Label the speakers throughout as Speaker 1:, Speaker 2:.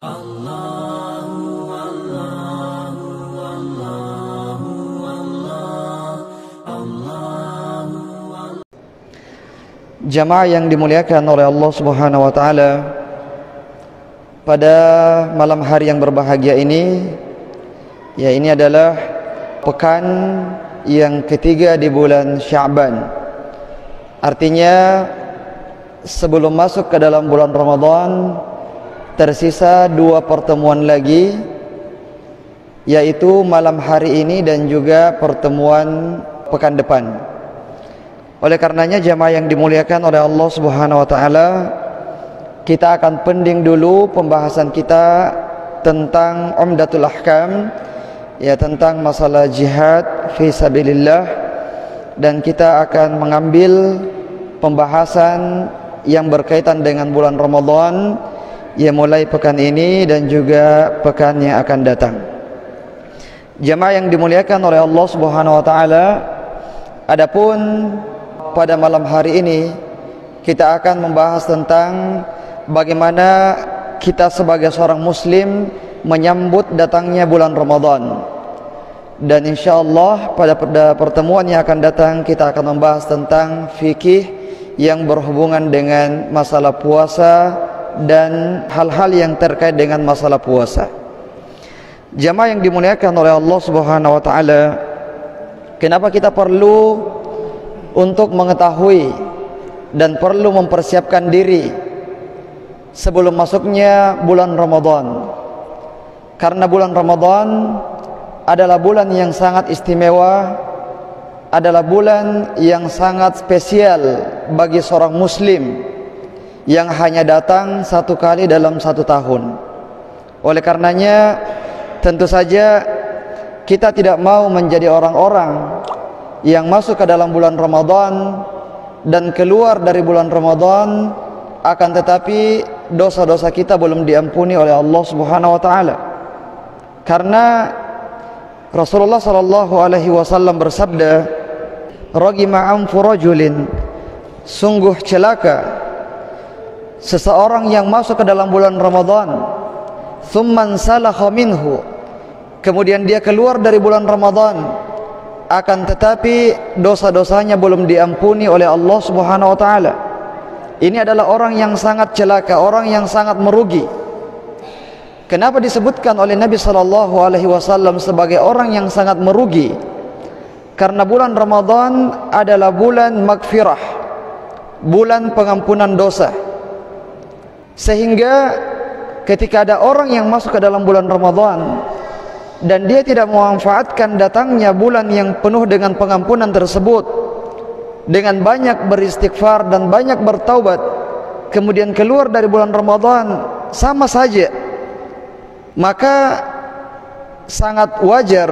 Speaker 1: Jamaah yang dimuliakan oleh Allah Subhanahu wa taala, pada malam hari yang berbahagia ini, ya, ini adalah pekan yang ketiga di bulan Sya'ban. Artinya sebelum masuk ke dalam bulan Ramadan tersisa 2 pertemuan lagi, yaitu malam hari ini dan juga pertemuan pekan depan. Oleh karenanya jamaah yang dimuliakan oleh Allah Subhanahu wa taala, kita akan pending dulu pembahasan kita tentang Umdatul Ahkam, ya, tentang masalah jihad fi sabilillah, dan kita akan mengambil pembahasan yang berkaitan dengan bulan Ramadan, ya, mulai pekan ini dan juga pekan yang akan datang. Jamaah yang dimuliakan oleh Allah Subhanahu wa taala, adapun pada malam hari ini kita akan membahas tentang bagaimana kita sebagai seorang muslim menyambut datangnya bulan Ramadan. Dan insyaallah pada pertemuan yang akan datang kita akan membahas tentang fikih yang berhubungan dengan masalah puasa dan hal-hal yang terkait dengan masalah puasa. Jamaah yang dimuliakan oleh Allah Subhanahu wa taala, kenapa kita perlu untuk mengetahui dan perlu mempersiapkan diri sebelum masuknya bulan Ramadan? Karena bulan Ramadan adalah bulan yang sangat istimewa, adalah bulan yang sangat spesial bagi seorang muslim yang hanya datang 1 kali dalam 1 tahun. Oleh karenanya tentu saja kita tidak mau menjadi orang-orang yang masuk ke dalam bulan Ramadan dan keluar dari bulan Ramadan akan tetapi dosa-dosa kita belum diampuni oleh Allah Subhanahu wa taala. Karena Rasulullah sallallahu alaihi wasallam bersabda, "Ragima anfu rajulin", sungguh celaka seseorang yang masuk ke dalam bulan Ramadan, "tsumman salakha minhu", kemudian dia keluar dari bulan Ramadan, akan tetapi dosa-dosanya belum diampuni oleh Allah Subhanahu wa taala. Ini adalah orang yang sangat celaka, orang yang sangat merugi. Kenapa disebutkan oleh Nabi sallallahu alaihi wasallam sebagai orang yang sangat merugi? Karena bulan Ramadan adalah bulan magfirah, bulan pengampunan dosa. Sehingga ketika ada orang yang masuk ke dalam bulan Ramadan dan dia tidak memanfaatkan datangnya bulan yang penuh dengan pengampunan tersebut, dengan banyak beristighfar dan banyak bertaubat, kemudian keluar dari bulan Ramadan sama saja, maka sangat wajar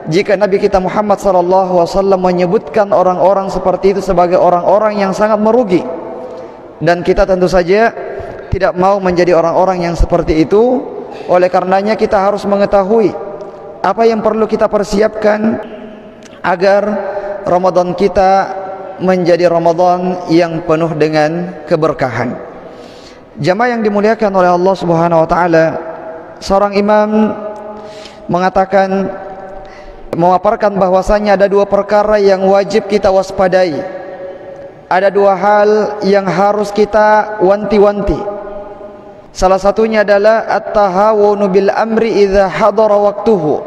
Speaker 1: jika Nabi kita Muhammad SAW menyebutkan orang-orang seperti itu sebagai orang-orang yang sangat merugi. Dan kita tentu saja tidak mau menjadi orang-orang yang seperti itu. Oleh karenanya kita harus mengetahui apa yang perlu kita persiapkan agar Ramadan kita menjadi Ramadan yang penuh dengan keberkahan. Jamaah yang dimuliakan oleh Allah Subhanahu wa taala, seorang imam mengatakan, memaparkan bahwasanya ada 2 perkara yang wajib kita waspadai. Ada 2 hal yang harus kita wanti-wanti. Salah satunya adalah at-tahawunu bil amri idza hadara waqtuhu,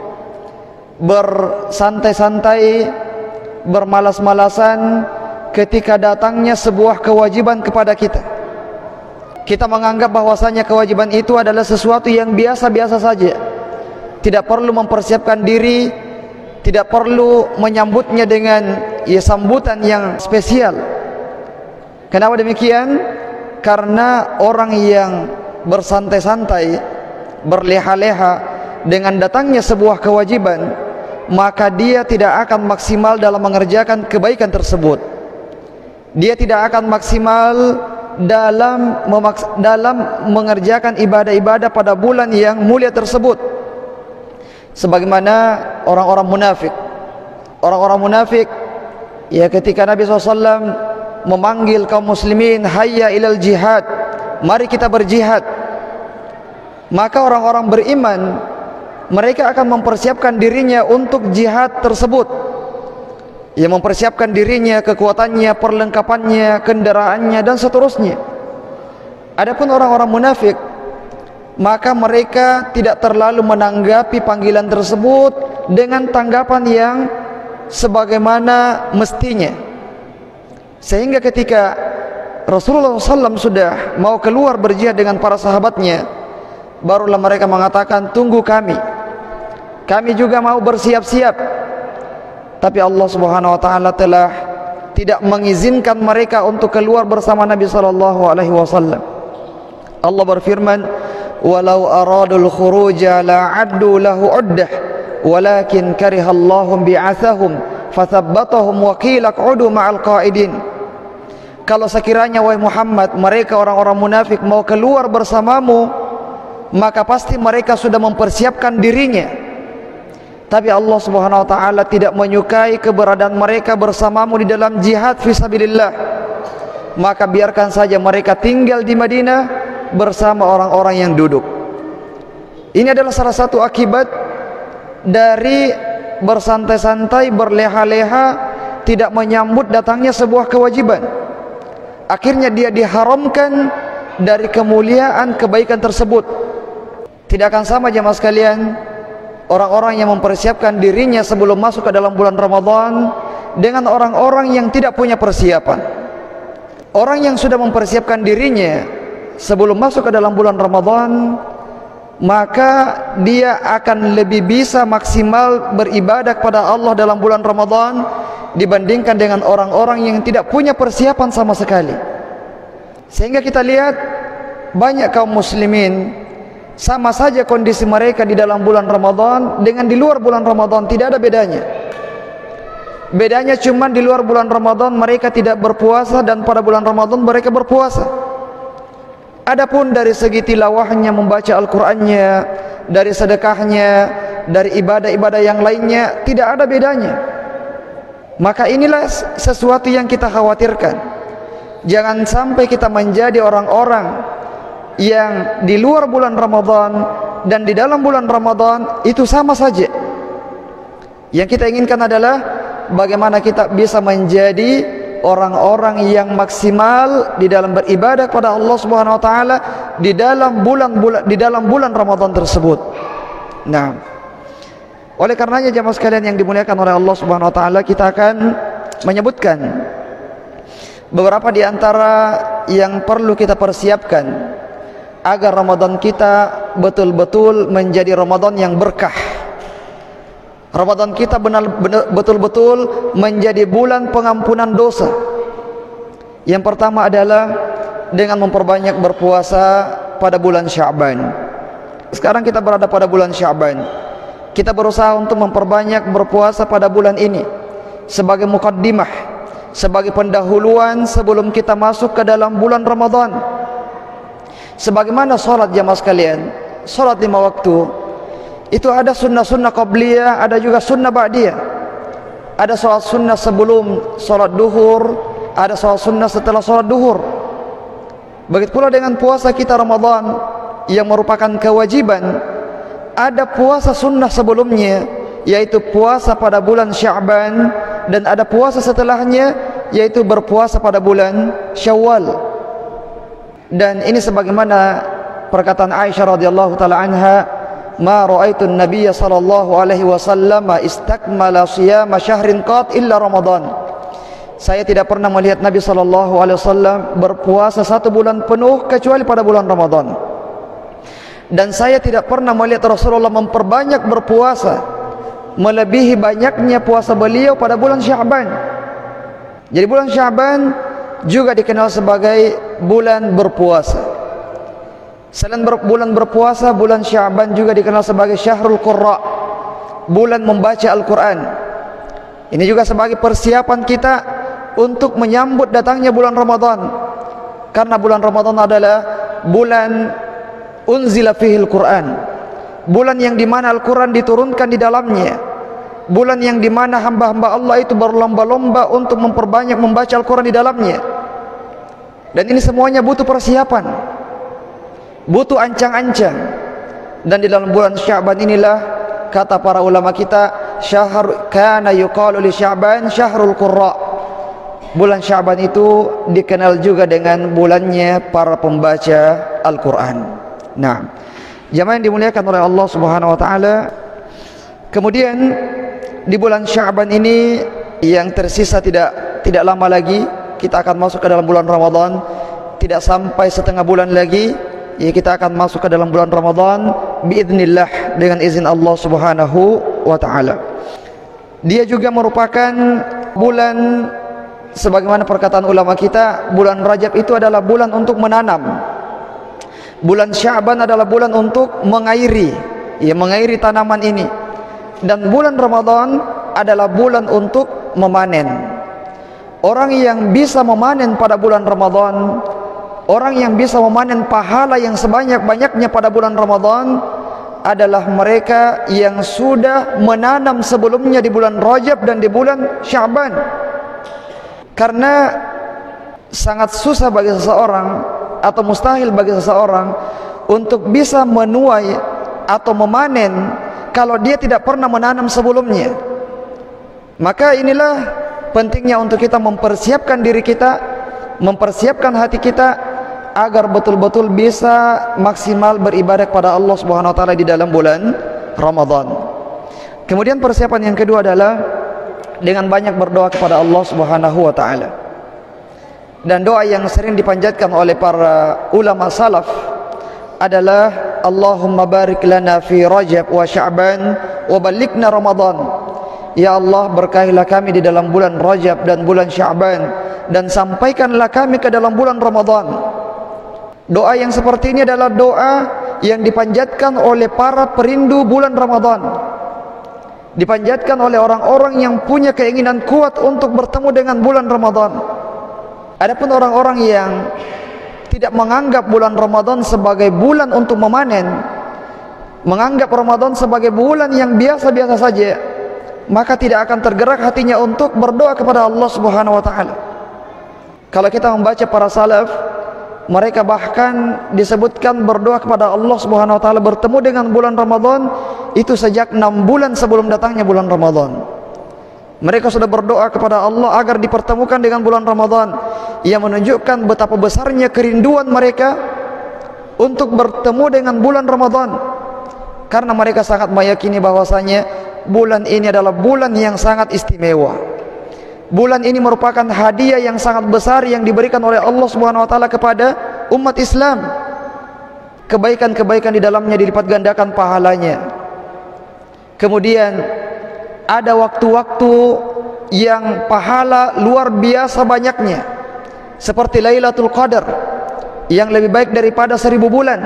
Speaker 1: bersantai-santai, bermalas-malasan ketika datangnya sebuah kewajiban kepada kita. Kita menganggap bahwasanya kewajiban itu adalah sesuatu yang biasa-biasa saja, tidak perlu mempersiapkan diri, tidak perlu menyambutnya dengan sambutan yang spesial. Kenapa demikian? Karena orang yang bersantai-santai, berleha-leha dengan datangnya sebuah kewajiban, maka dia tidak akan maksimal dalam mengerjakan kebaikan tersebut. Dia tidak akan maksimal dalam mengerjakan ibadah-ibadah pada bulan yang mulia tersebut. Sebagaimana orang-orang munafik. Orang-orang munafik, ya, ketika Nabi SAW memanggil kaum muslimin, hayya ilal jihad, mari kita berjihad, maka orang-orang beriman mereka akan mempersiapkan dirinya untuk jihad tersebut, yang mempersiapkan dirinya, kekuatannya, perlengkapannya, kendaraannya dan seterusnya. Adapun orang-orang munafik, maka mereka tidak terlalu menanggapi panggilan tersebut dengan tanggapan yang sebagaimana mestinya, sehingga ketika Rasulullah SAW sudah mau keluar berjihad dengan para sahabatnya, barulah mereka mengatakan, tunggu kami juga mau bersiap-siap. Tapi Allah Subhanahu wa taala telah tidak mengizinkan mereka untuk keluar bersama Nabi sallallahu alaihi wasallam. Allah berfirman, "Walau aradul khuruja la'addu lahu 'uddah, walakin karihallahum bi'atsahum fathabbatahum wa qila q'udu ma'al qa'idin." Kalau sekiranya wahai Muhammad, mereka orang-orang munafik mau keluar bersamamu, maka pasti mereka sudah mempersiapkan dirinya. Tapi Allah Subhanahu wa taala tidak menyukai keberadaan mereka bersamamu di dalam jihad fisabilillah. Maka biarkan saja mereka tinggal di Madinah bersama orang-orang yang duduk. Ini adalah salah satu akibat dari bersantai-santai, berleha-leha, tidak menyambut datangnya sebuah kewajiban. Akhirnya dia diharamkan dari kemuliaan kebaikan tersebut. Tidak akan sama jemaah sekalian orang-orang yang mempersiapkan dirinya sebelum masuk ke dalam bulan Ramadan dengan orang-orang yang tidak punya persiapan. Orang yang sudah mempersiapkan dirinya sebelum masuk ke dalam bulan Ramadan, maka dia akan lebih bisa maksimal beribadah kepada Allah dalam bulan Ramadan dibandingkan dengan orang-orang yang tidak punya persiapan sama sekali. Sehingga kita lihat banyak kaum muslimin sama saja kondisi mereka di dalam bulan Ramadan dengan di luar bulan Ramadan, tidak ada bedanya. Bedanya cuma di luar bulan Ramadan mereka tidak berpuasa dan pada bulan Ramadan mereka berpuasa. Adapun dari segi tilawahnya, membaca Al-Qur'annya, dari sedekahnya, dari ibadah-ibadah yang lainnya, tidak ada bedanya. Maka inilah sesuatu yang kita khawatirkan. Jangan sampai kita menjadi orang-orang yang di luar bulan Ramadan dan di dalam bulan Ramadan itu sama saja. Yang kita inginkan adalah bagaimana kita bisa menjadi orang-orang yang maksimal di dalam beribadah kepada Allah Subhanahu wa taala di dalam bulan Ramadan tersebut. Nah, oleh karenanya jemaah sekalian yang dimuliakan oleh Allah Subhanahu wa taala, kita akan menyebutkan beberapa di antara yang perlu kita persiapkan agar Ramadan kita betul-betul menjadi Ramadan yang berkah. Ramadan kita betul-betul menjadi bulan pengampunan dosa. Yang pertama adalah dengan memperbanyak berpuasa pada bulan Sya'ban. Sekarang kita berada pada bulan Sya'ban. Kita berusaha untuk memperbanyak berpuasa pada bulan ini sebagai mukaddimah, sebagai pendahuluan sebelum kita masuk ke dalam bulan Ramadan. Sebagaimana salat jamaah sekalian, salat 5 waktu itu ada sunnah-sunnah qabliyah, ada juga sunnah ba'diyah. Ada salat sunnah sebelum salat duhur, ada salat sunnah setelah salat duhur. Begitu pula dengan puasa kita Ramadan yang merupakan kewajiban. Ada puasa sunnah sebelumnya, yaitu puasa pada bulan Sya'ban, dan ada puasa setelahnya, yaitu berpuasa pada bulan Syawal. Dan ini sebagaimana perkataan Aisyah radhiyallahu taala anha, "Ma ra'aitu an-nabiyya sallallahu alaihi wasallam istakmala shiyama syahrin qat illa Ramadan." Saya tidak pernah melihat Nabi sallallahu alaihi wasallam berpuasa 1 bulan penuh kecuali pada bulan Ramadan. Dan saya tidak pernah melihat Rasulullah memperbanyak berpuasa melebihi banyaknya puasa beliau pada bulan Sya'ban. Jadi bulan Sya'ban juga dikenal sebagai bulan berpuasa. Selain bulan berpuasa, bulan Sya'ban juga dikenal sebagai Syahrul Qurra, bulan membaca Al-Quran. Ini juga sebagai persiapan kita untuk menyambut datangnya bulan Ramadan. Karena bulan Ramadan adalah bulan unzila fihil Quran, bulan yang dimana Al-Quran diturunkan di dalamnya, bulan yang dimana hamba-hamba Allah itu berlomba-lomba untuk memperbanyak membaca Al-Quran di dalamnya. Dan ini semuanya butuh persiapan, butuh ancang-ancang. Dan di dalam bulan Sya'ban inilah kata para ulama kita, syahr kana yuqalu li Sya'ban syahrul qurra. Bulan Sya'ban itu dikenal juga dengan bulannya para pembaca Al-Qur'an. Nah, jamaah yang dimuliakan oleh Allah Subhanahu wa taala, kemudian di bulan Sya'ban ini yang tersisa tidak lama lagi kita akan masuk ke dalam bulan Ramadan. Tidak sampai setengah bulan lagi ya kita akan masuk ke dalam bulan Ramadan biiznillah, dengan izin Allah Subhanahu wa taala. Dia juga merupakan bulan, sebagaimana perkataan ulama kita, bulan Rajab itu adalah bulan untuk menanam. Bulan Sya'ban adalah bulan untuk mengairi, ya mengairi tanaman ini. Dan bulan Ramadan adalah bulan untuk memanen. Orang yang bisa memanen pada bulan Ramadan, orang yang bisa memanen pahala yang sebanyak-banyaknya pada bulan Ramadan adalah mereka yang sudah menanam sebelumnya di bulan Rajab dan di bulan Sya'ban. Karena sangat susah bagi seseorang atau mustahil bagi seseorang untuk bisa menuai atau memanen kalau dia tidak pernah menanam sebelumnya. Maka inilah pentingnya untuk kita mempersiapkan diri kita, mempersiapkan hati kita agar betul-betul bisa maksimal beribadah kepada Allah Subhanahu wa taala di dalam bulan Ramadan. Kemudian persiapan yang kedua adalah dengan banyak berdoa kepada Allah Subhanahu wa taala. Dan doa yang sering dipanjatkan oleh para ulama salaf adalah Allahumma barik lana fi Rajab wa Sya'ban wa ballighna Ramadan. Ya Allah, berkahilah kami di dalam bulan Rajab dan bulan Sya'ban, dan sampaikanlah kami ke dalam bulan Ramadan. Doa yang seperti ini adalah doa yang dipanjatkan oleh para perindu bulan Ramadan, dipanjatkan oleh orang-orang yang punya keinginan kuat untuk bertemu dengan bulan Ramadan. Adapun orang-orang yang tidak menganggap bulan Ramadan sebagai bulan untuk memanen, menganggap Ramadan sebagai bulan yang biasa-biasa saja, maka tidak akan tergerak hatinya untuk berdoa kepada Allah Subhanahu wa taala. Kalau kita membaca para salaf, mereka bahkan disebutkan berdoa kepada Allah Subhanahu wa taala bertemu dengan bulan Ramadan itu sejak 6 bulan sebelum datangnya bulan Ramadan. Mereka sudah berdoa kepada Allah agar dipertemukan dengan bulan Ramadan, yang menunjukkan betapa besarnya kerinduan mereka untuk bertemu dengan bulan Ramadan, karena mereka sangat meyakini bahwasanya bulan ini adalah bulan yang sangat istimewa. Bulan ini merupakan hadiah yang sangat besar yang diberikan oleh Allah Subhanahu wa taala kepada umat Islam. Kebaikan-kebaikan di dalamnya dilipat gandakan pahalanya. Kemudian ada waktu-waktu yang pahala luar biasa banyaknya, seperti Lailatul Qadar yang lebih baik daripada 1000 bulan,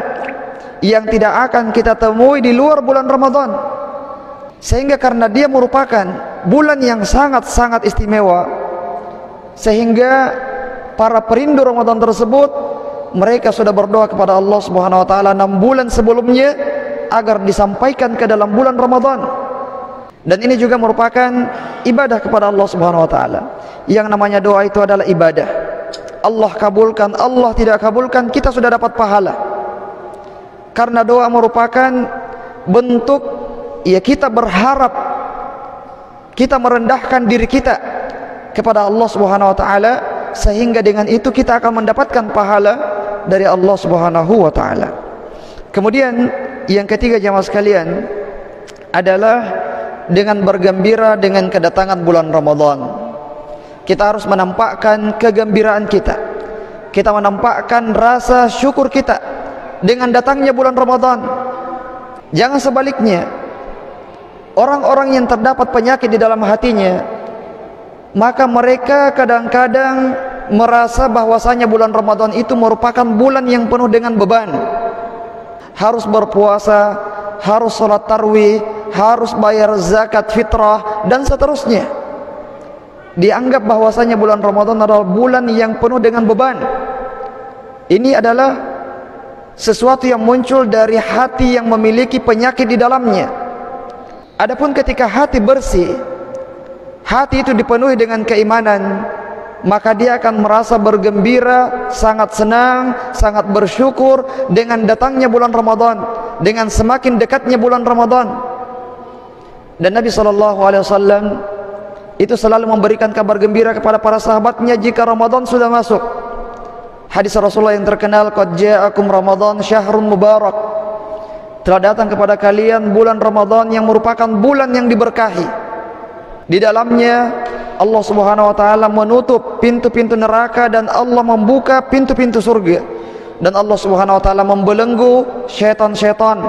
Speaker 1: yang tidak akan kita temui di luar bulan Ramadan. Sehingga karena dia merupakan bulan yang sangat-sangat istimewa, sehingga para perindu Ramadan tersebut mereka sudah berdoa kepada Allah Subhanahu wa taala 6 bulan sebelumnya agar disampaikan ke dalam bulan Ramadan. Dan ini juga merupakan ibadah kepada Allah Subhanahu wa taala. Yang namanya doa itu adalah ibadah. Allah kabulkan, Allah tidak kabulkan, kita sudah dapat pahala. Karena doa merupakan bentuk ya kita berharap, kita merendahkan diri kita kepada Allah Subhanahu wa taala, sehingga dengan itu kita akan mendapatkan pahala dari Allah Subhanahu wa taala. Kemudian yang ketiga jamaah sekalian adalah dengan bergembira dengan kedatangan bulan Ramadan. Kita harus menampakkan kegembiraan kita. Kita menampakkan rasa syukur kita dengan datangnya bulan Ramadan. Jangan sebaliknya. Orang-orang yang terdapat penyakit di dalam hatinya, maka mereka kadang-kadang merasa bahwasanya bulan Ramadan itu merupakan bulan yang penuh dengan beban. Harus berpuasa, harus sholat tarawih, harus bayar zakat fitrah, dan seterusnya. Dianggap bahwasanya bulan Ramadan adalah bulan yang penuh dengan beban. Ini adalah sesuatu yang muncul dari hati yang memiliki penyakit di dalamnya. Adapun ketika hati bersih, hati itu dipenuhi dengan keimanan, maka dia akan merasa bergembira, sangat senang, sangat bersyukur dengan datangnya bulan Ramadan, dengan semakin dekatnya bulan Ramadan. Dan Nabi SAW itu selalu memberikan kabar gembira kepada para sahabatnya jika Ramadan sudah masuk. Hadis Rasulullah yang terkenal, qad ja'akum Ramadan syahrun mubarak, telah datang kepada kalian bulan Ramadan yang merupakan bulan yang diberkahi. Di dalamnya Allah Subhanahu wa taala menutup pintu-pintu neraka dan Allah membuka pintu-pintu surga, dan Allah Subhanahu wa taala membelenggu syaitan-syaitan.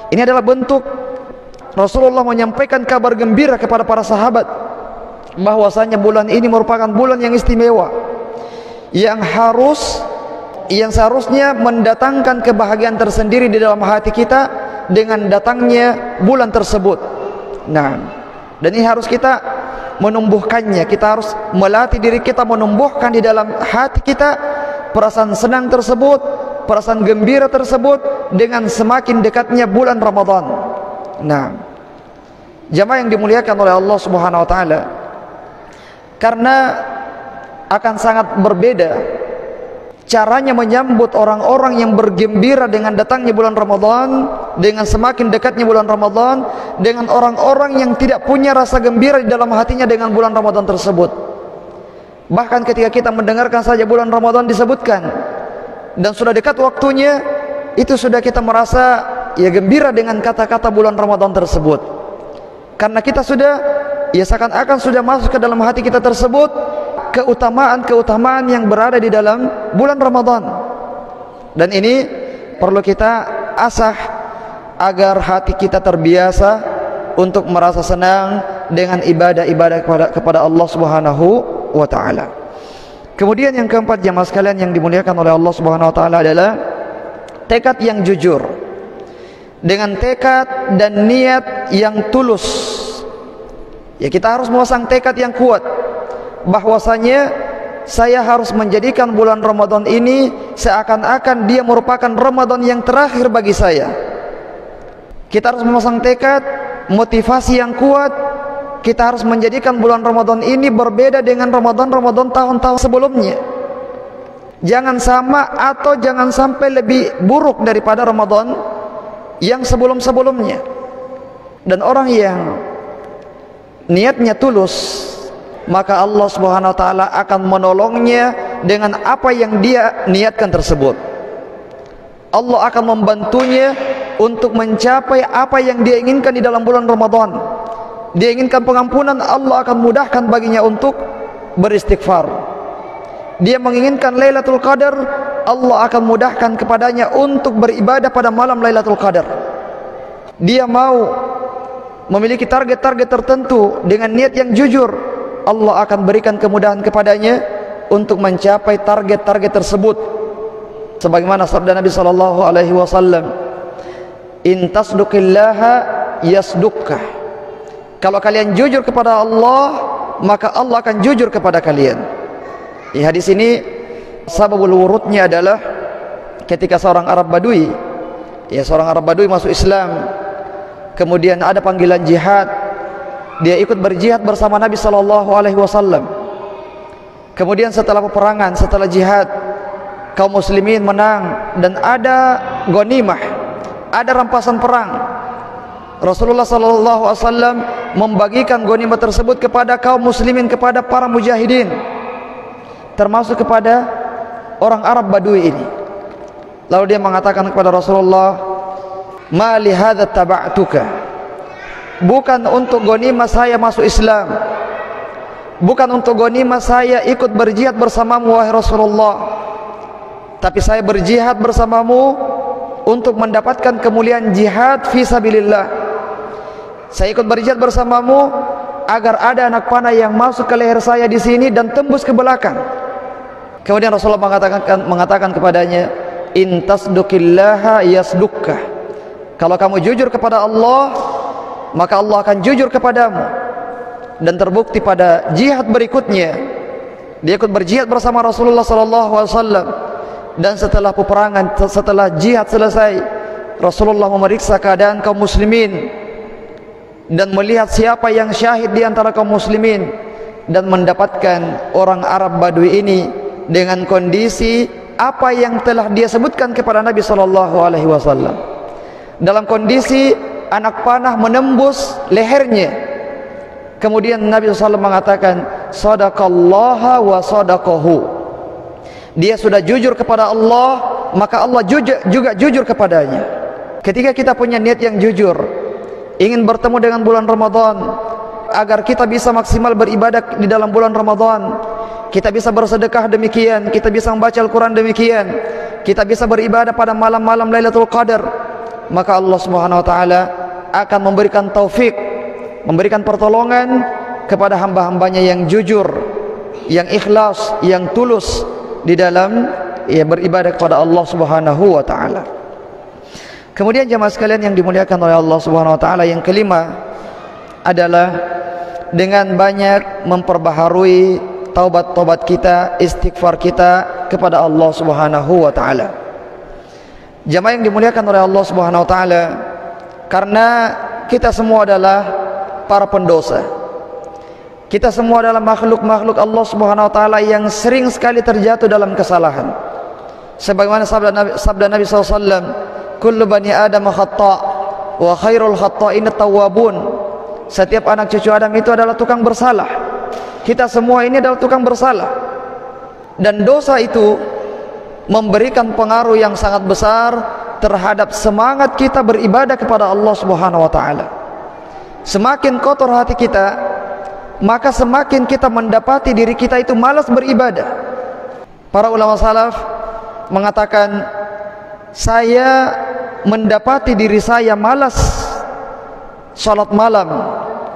Speaker 1: Ini adalah bentuk Rasulullah menyampaikan kabar gembira kepada para sahabat bahwasanya bulan ini merupakan bulan yang istimewa, yang seharusnya mendatangkan kebahagiaan tersendiri di dalam hati kita dengan datangnya bulan tersebut. Nah, dan ini harus kita menumbuhkannya. Kita harus melatih diri kita menumbuhkan di dalam hati kita perasaan senang tersebut, perasaan gembira tersebut dengan semakin dekatnya bulan Ramadan. Nah, jamaah yang dimuliakan oleh Allah Subhanahu wa taala, karena akan sangat berbeda caranya menyambut orang-orang yang bergembira dengan datangnya bulan Ramadan, dengan semakin dekatnya bulan Ramadan, dengan orang-orang yang tidak punya rasa gembira di dalam hatinya dengan bulan Ramadan tersebut. Bahkan ketika kita mendengarkan saja bulan Ramadan disebutkan dan sudah dekat waktunya, itu sudah kita merasa ya gembira dengan kata-kata bulan Ramadan tersebut, karena kita sudah ya seakan-akan sudah masuk ke dalam hati kita tersebut keutamaan-keutamaan yang berada di dalam bulan Ramadan. Dan ini perlu kita asah agar hati kita terbiasa untuk merasa senang dengan ibadah-ibadah kepada Allah Subhanahu wa taala. Kemudian yang keempat, jamaah sekalian yang dimuliakan oleh Allah Subhanahu wa taala, adalah tekad yang jujur. Dengan tekad dan niat yang tulus, ya kita harus memasang tekad yang kuat bahwasanya saya harus menjadikan bulan Ramadan ini seakan-akan dia merupakan Ramadan yang terakhir bagi saya. Kita harus memasang tekad, motivasi yang kuat. Kita harus menjadikan bulan Ramadan ini berbeda dengan Ramadan-Ramadan tahun-tahun sebelumnya. Jangan sama atau jangan sampai lebih buruk daripada Ramadan yang sebelum-sebelumnya. Dan orang yang niatnya tulus, maka Allah Subhanahu wa taala akan menolongnya dengan apa yang dia niatkan tersebut. Allah akan membantunya untuk mencapai apa yang dia inginkan di dalam bulan Ramadan. Dia inginkan pengampunan, Allah akan mudahkan baginya untuk beristighfar. Dia menginginkan Lailatul Qadar, Allah akan mudahkan kepadanya untuk beribadah pada malam Lailatul Qadar. Dia mau memiliki target-target tertentu dengan niat yang jujur, Allah akan berikan kemudahan kepadanya untuk mencapai target-target tersebut. Sebagaimana sabda Nabi sallallahu alaihi wasallam, "In tasduqillaha yasdukka." Kalau kalian jujur kepada Allah, maka Allah akan jujur kepada kalian. Di hadis ini sababul wurudnya adalah ketika seorang Arab Badui, seorang Arab Badui masuk Islam, kemudian ada panggilan jihad. Dia ikut berjihad bersama Nabi sallallahu alaihi wasallam. Kemudian setelah peperangan, setelah jihad, kaum muslimin menang dan ada ghanimah, ada rampasan perang. Rasulullah sallallahu alaihi wasallam membagikan ghanimah tersebut kepada kaum muslimin, kepada para mujahidin, termasuk kepada orang Arab Badui ini. Lalu dia mengatakan kepada Rasulullah, "Ma li hadza taba'tuka?" Bukan untuk ghanimah saya masuk Islam, bukan untuk ghanimah saya ikut berjihad bersamamu wahai Rasulullah, tapi saya berjihad bersamamu untuk mendapatkan kemuliaan jihad fi sabilillah. Saya ikut berjihad bersamamu agar ada anak panah yang masuk ke leher saya di sini dan tembus ke belakang. Kemudian Rasulullah mengatakan kepadanya, "In tasduqillaha yasdukka." Kalau kamu jujur kepada Allah, maka Allah akan jujur kepadamu. Dan terbukti pada jihad berikutnya, dia ikut berjihad bersama Rasulullah SAW. Dan setelah peperangan, setelah jihad selesai, Rasulullah memeriksa keadaan kaum muslimin dan melihat siapa yang syahid di antara kaum muslimin. dan mendapatkan orang Arab Badui ini dengan kondisi apa yang telah dia sebutkan kepada Nabi SAW. Dalam kondisi anak panah menembus lehernya. Kemudian Nabi SAW mengatakan, sadaqallaha wa sadaqahu. Dia sudah jujur kepada Allah, maka Allah juga jujur kepadanya. Ketika kita punya niat yang jujur, ingin bertemu dengan bulan Ramadan, agar kita bisa maksimal beribadah di dalam bulan Ramadan, kita bisa bersedekah demikian, kita bisa membaca Al-Quran demikian, kita bisa beribadah pada malam-malam Lailatul Qadar, maka Allah Subhanahu wa taala akan memberikan taufik, memberikan pertolongan kepada hamba-hambanya yang jujur, yang ikhlas, yang tulus di dalam beribadah kepada Allah Subhanahu wa taala. Kemudian jemaah sekalian yang dimuliakan oleh Allah Subhanahu wa taala, yang kelima adalah dengan banyak memperbaharui taubat-taubat kita, istighfar kita kepada Allah Subhanahu wa taala. Jemaah yang dimuliakan oleh Allah Subhanahu wa taala, karena kita semua adalah para pendosa. Kita semua adalah makhluk-makhluk Allah Subhanahu wa taala yang sering sekali terjatuh dalam kesalahan. Sebagaimana sabda Nabi SAW, kullu bani Adam khata' wa khairul khata'in at-tawwabun. Setiap anak cucu Adam itu adalah tukang bersalah. Kita semua ini adalah tukang bersalah. Dan dosa itu memberikan pengaruh yang sangat besar terhadap semangat kita beribadah kepada Allah Subhanahu wa taala. Semakin kotor hati kita, maka semakin kita mendapati diri kita itu malas beribadah. Para ulama salaf mengatakan, saya mendapati diri saya malas salat malam,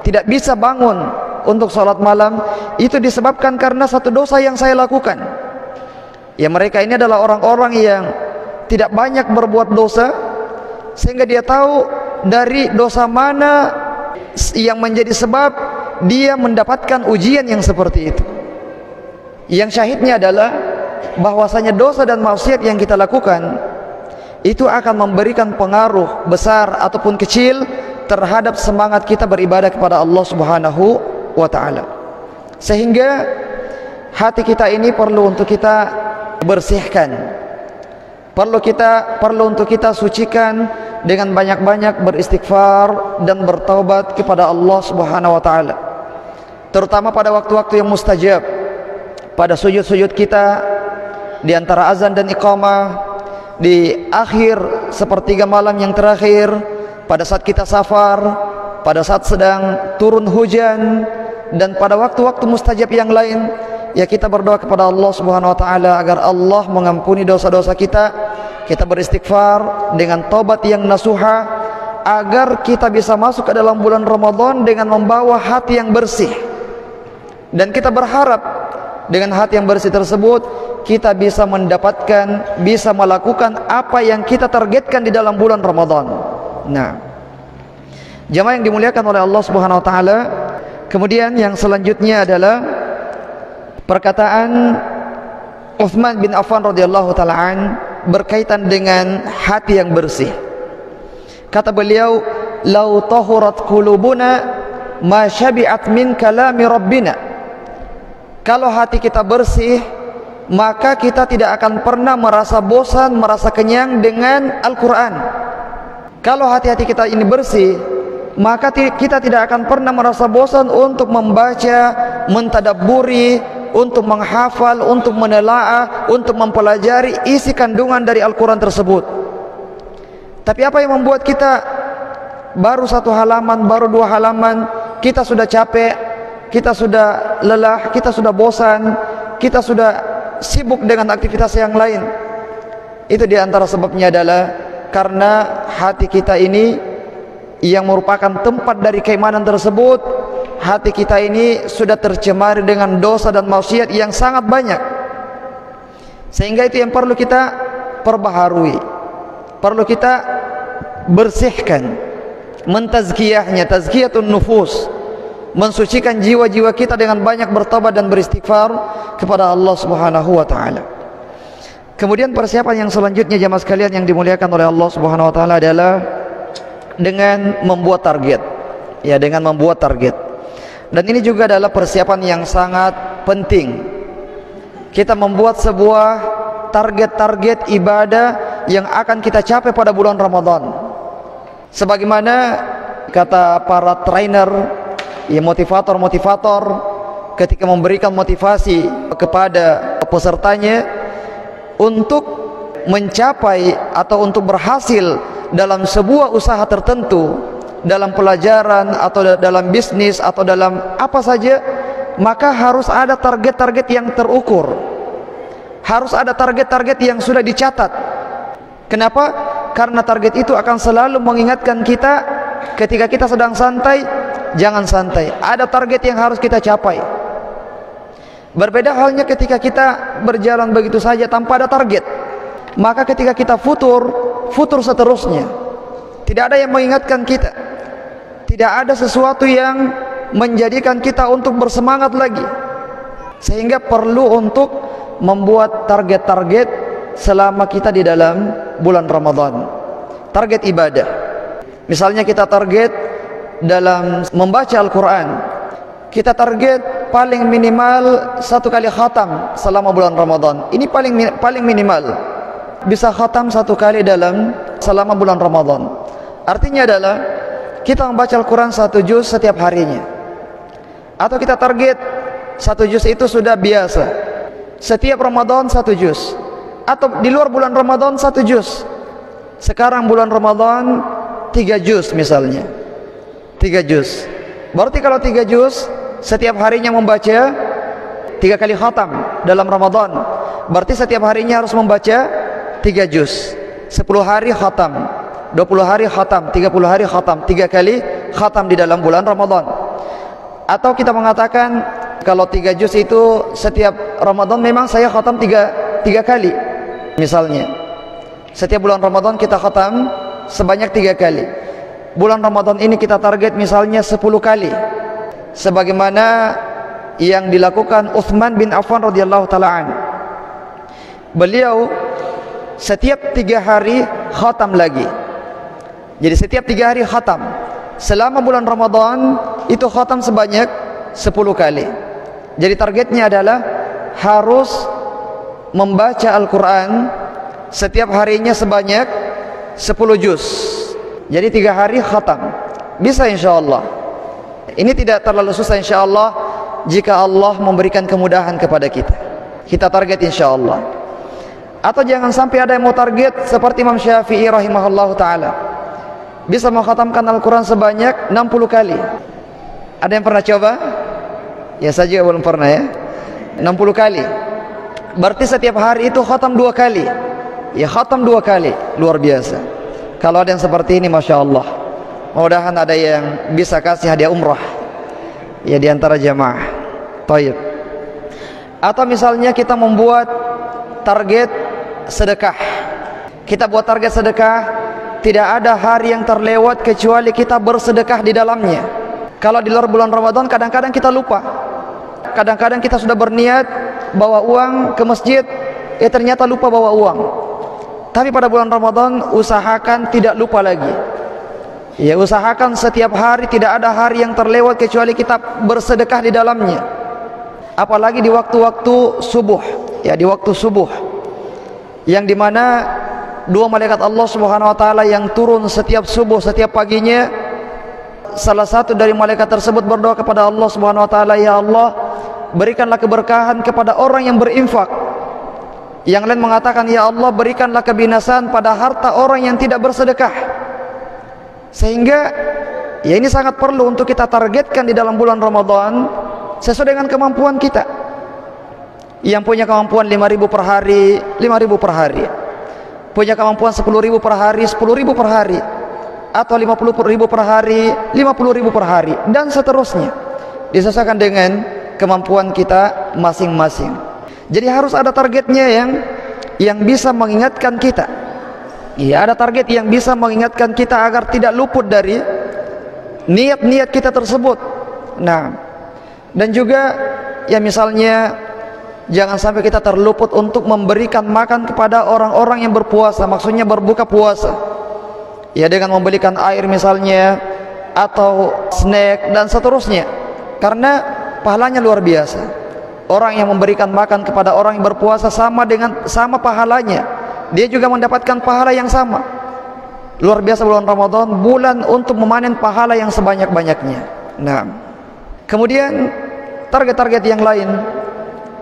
Speaker 1: tidak bisa bangun untuk salat malam, itu disebabkan karena satu dosa yang saya lakukan. Ya, mereka ini adalah orang-orang yang tidak banyak berbuat dosa, sehingga dia tahu dari dosa mana yang menjadi sebab dia mendapatkan ujian yang seperti itu. Yang syahidnya adalah bahwasanya dosa dan maksiat yang kita lakukan itu akan memberikan pengaruh besar ataupun kecil terhadap semangat kita beribadah kepada Allah Subhanahu wa taala. Sehingga hati kita ini perlu untuk kita bersihkan, perlu untuk kita sucikan dengan banyak-banyak beristighfar dan bertaubat kepada Allah Subhanahu wa taala. Terutama pada waktu-waktu yang mustajab, pada sujud-sujud kita di antara azan dan iqamah, di akhir sepertiga malam yang terakhir, pada saat kita safar, pada saat sedang turun hujan, dan pada waktu-waktu mustajab yang lain, ya kita berdoa kepada Allah Subhanahu wa taala agar Allah mengampuni dosa-dosa kita. Kita beristighfar dengan taubat yang nasuha, agar kita bisa masuk ke dalam bulan Ramadan dengan membawa hati yang bersih. Dan kita berharap dengan hati yang bersih tersebut kita bisa mendapatkan, bisa melakukan apa yang kita targetkan di dalam bulan Ramadan. Nah, jamaah yang dimuliakan oleh Allah Subhanahu wa taala, kemudian yang selanjutnya adalah perkataan Utsman bin Affan radhiyallahu taala an berkaitan dengan hati yang bersih. Kata beliau, "Lau tahurat qulubuna ma syabi'at min kalami rabbina." Kalau hati kita bersih, maka kita tidak akan pernah merasa bosan, merasa kenyang dengan Al-Quran. Kalau hati-hati kita ini bersih, maka kita tidak akan pernah merasa bosan untuk membaca, mentadabburi, untuk menghafal, untuk menelaah, untuk mempelajari isi kandungan dari Al-Quran tersebut. Tapi apa yang membuat kita baru satu halaman, baru dua halaman, kita sudah capek, kita sudah lelah, kita sudah bosan, kita sudah sibuk dengan aktivitas yang lain? Itu diantara sebabnya adalah karena hati kita ini yang merupakan tempat dari keimanan tersebut, hati kita ini sudah tercemari dengan dosa dan maksiat yang sangat banyak. Sehingga itu yang perlu kita perbaharui, perlu kita bersihkan, mentazkiyahnya, tazkiyatun nufus, mensucikan jiwa-jiwa kita dengan banyak bertobat dan beristighfar kepada Allah Subhanahu wa taala. Kemudian persiapan yang selanjutnya jamaah sekalian yang dimuliakan oleh Allah Subhanahu wa taala adalah dengan membuat target. Ya, dengan membuat target. Dan ini juga adalah persiapan yang sangat penting. Kita membuat sebuah target-target ibadah yang akan kita capai pada bulan Ramadan. Sebagaimana kata para trainer, ya motivator-motivator ketika memberikan motivasi kepada pesertanya untuk mencapai atau untuk berhasil dalam sebuah usaha tertentu, dalam pelajaran atau dalam bisnis atau dalam apa saja, maka harus ada target-target yang terukur, harus ada target-target yang sudah dicatat. Kenapa? Karena target itu akan selalu mengingatkan kita ketika kita sedang santai, jangan santai, ada target yang harus kita capai. Berbeda halnya ketika kita berjalan begitu saja tanpa ada target, maka ketika kita futur seterusnya, tidak ada yang mengingatkan kita, tidak ada sesuatu yang menjadikan kita untuk bersemangat lagi. Sehingga perlu untuk membuat target-target selama kita di dalam bulan Ramadan. Target ibadah, misalnya kita target dalam membaca Al-Quran, kita target paling minimal 1 kali khatam selama bulan Ramadan. Ini paling minimal, bisa khatam 1 kali dalam selama bulan Ramadan. Artinya adalah kita membaca Al-Quran 1 juz setiap harinya. Atau kita target 1 juz itu sudah biasa, setiap Ramadan 1 juz. Atau di luar bulan Ramadan 1 juz. Sekarang bulan Ramadan 3 juz misalnya, 3 juz. Berarti kalau 3 juz setiap harinya membaca 3 kali khatam dalam Ramadan, berarti setiap harinya harus membaca 3 juz. 10 hari khatam, 20 hari khatam, 30 hari khatam, 3 kali khatam di dalam bulan Ramadan. Atau kita mengatakan kalau 3 juz itu setiap Ramadan memang saya khatam 3 kali. Misalnya setiap bulan Ramadan kita khatam sebanyak 3 kali. Bulan Ramadan ini kita target misalnya 10 kali, sebagaimana yang dilakukan Utsman bin Affan radhiyallahu taala an. Beliau setiap 3 hari khatam lagi. Jadi setiap 3 hari khatam. Selama bulan Ramadan itu khatam sebanyak 10 kali. Jadi targetnya adalah harus membaca Al-Quran setiap harinya sebanyak 10 juz. Jadi 3 hari khatam. Bisa insyaallah. Ini tidak terlalu susah insyaallah jika Allah memberikan kemudahan kepada kita. Kita target insyaallah. Atau jangan sampai ada yang mau target seperti Imam Syafi'i rahimahullahu ta'ala, bisa mengkhatamkan Al-Quran sebanyak 60 kali. Ada yang pernah coba? Ya saja belum pernah ya. 60 kali. Berarti setiap hari itu khatam 2 kali. Ya khatam 2 kali. Luar biasa. Kalau ada yang seperti ini, Masya Allah, mudah-mudahan ada yang bisa kasih hadiah umrah ya di antara jamaah. Baik. Atau misalnya kita membuat target sedekah. Kita buat target sedekah, tidak ada hari yang terlewat kecuali kita bersedekah di dalamnya. Kalau di luar bulan Ramadan kadang-kadang kita lupa. Kadang-kadang kita sudah berniat bawa uang ke masjid, ternyata lupa bawa uang. Tapi pada bulan Ramadan usahakan tidak lupa lagi. Ya, usahakan setiap hari tidak ada hari yang terlewat kecuali kita bersedekah di dalamnya. Apalagi di waktu-waktu subuh, ya di waktu subuh, yang dimana 2 malaikat Allah Subhanahu wa taala yang turun setiap subuh, setiap paginya, salah satu dari malaikat tersebut berdoa kepada Allah Subhanahu wa taala, ya Allah, berikanlah keberkahan kepada orang yang berinfak. Yang lain mengatakan, ya Allah, berikanlah kebinasaan pada harta orang yang tidak bersedekah. Sehingga ya ini sangat perlu untuk kita targetkan di dalam bulan Ramadan sesuai dengan kemampuan kita. Yang punya kemampuan 5.000 per hari, 5.000 per hari. Punya kemampuan 10.000 per hari, 10.000 per hari. Atau 50.000 per hari, 50.000 per hari, dan seterusnya. Disesuaikan dengan kemampuan kita masing-masing. Jadi harus ada targetnya yang bisa mengingatkan kita. Ya, ada target yang bisa mengingatkan kita agar tidak luput dari niat-niat kita tersebut. Nah, dan juga ya misalnya jangan sampai kita terluput untuk memberikan makan kepada orang-orang yang berpuasa, maksudnya berbuka puasa. Ya, dengan memberikan air misalnya, atau snack dan seterusnya. karena pahalanya luar biasa. Orang yang memberikan makan kepada orang yang berpuasa sama pahalanya, dia juga mendapatkan pahala yang sama. Luar biasa bulan Ramadan, bulan untuk memanen pahala yang sebanyak-banyaknya. Nah, kemudian target-target yang lain,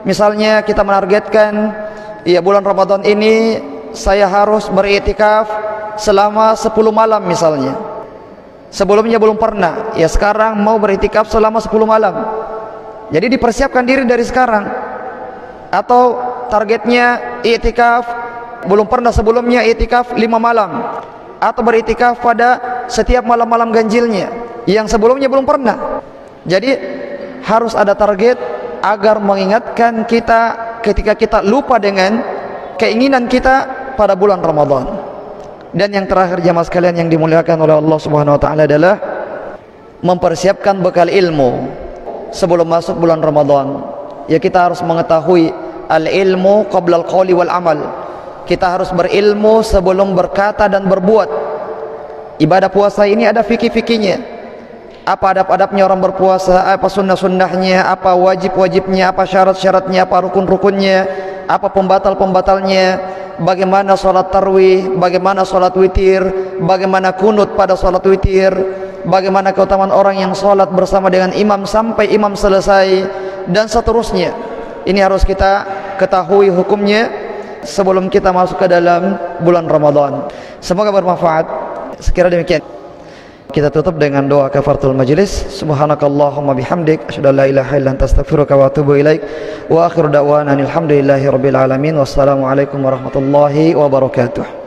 Speaker 1: misalnya kita menargetkan, ya bulan Ramadan ini saya harus beriktikaf selama 10 malam misalnya. Sebelumnya belum pernah, ya sekarang mau beriktikaf selama 10 malam. Jadi dipersiapkan diri dari sekarang. Atau targetnya iktikaf, belum pernah sebelumnya iktikaf 5 malam, atau beriktikaf pada setiap malam-malam ganjilnya yang sebelumnya belum pernah. Jadi harus ada target agar mengingatkan kita ketika kita lupa dengan keinginan kita pada bulan Ramadan. Dan yang terakhir jamaah sekalian yang dimuliakan oleh Allah Subhanahu wa taala adalah mempersiapkan bekal ilmu sebelum masuk bulan Ramadan. Ya, kita harus mengetahui al-ilmu qabla al-qawli wal amal. Kita harus berilmu sebelum berkata dan berbuat. Ibadah puasa ini ada fikih-fikihnya. Apa adab-adabnya orang berpuasa, apa sunnah-sunnahnya, apa wajib-wajibnya, apa syarat-syaratnya, apa rukun-rukunnya, apa pembatal-pembatalnya, bagaimana sholat tarawih, bagaimana sholat witir, bagaimana kunut pada sholat witir, bagaimana keutamaan orang yang sholat bersama dengan imam sampai imam selesai, dan seterusnya. Ini harus kita ketahui hukumnya sebelum kita masuk ke dalam bulan Ramadan. Semoga bermanfaat. Sekira demikian. Kita tutup dengan doa kafaratul majlis. Subhanakallahumma bihamdik, asyhadu an la ilaha illa anta, astaghfiruka wa atubu ilaik. Wa akhiru da'wana alhamdulillahi rabbil alamin. Wassalamu alaikum warahmatullahi wabarakatuh.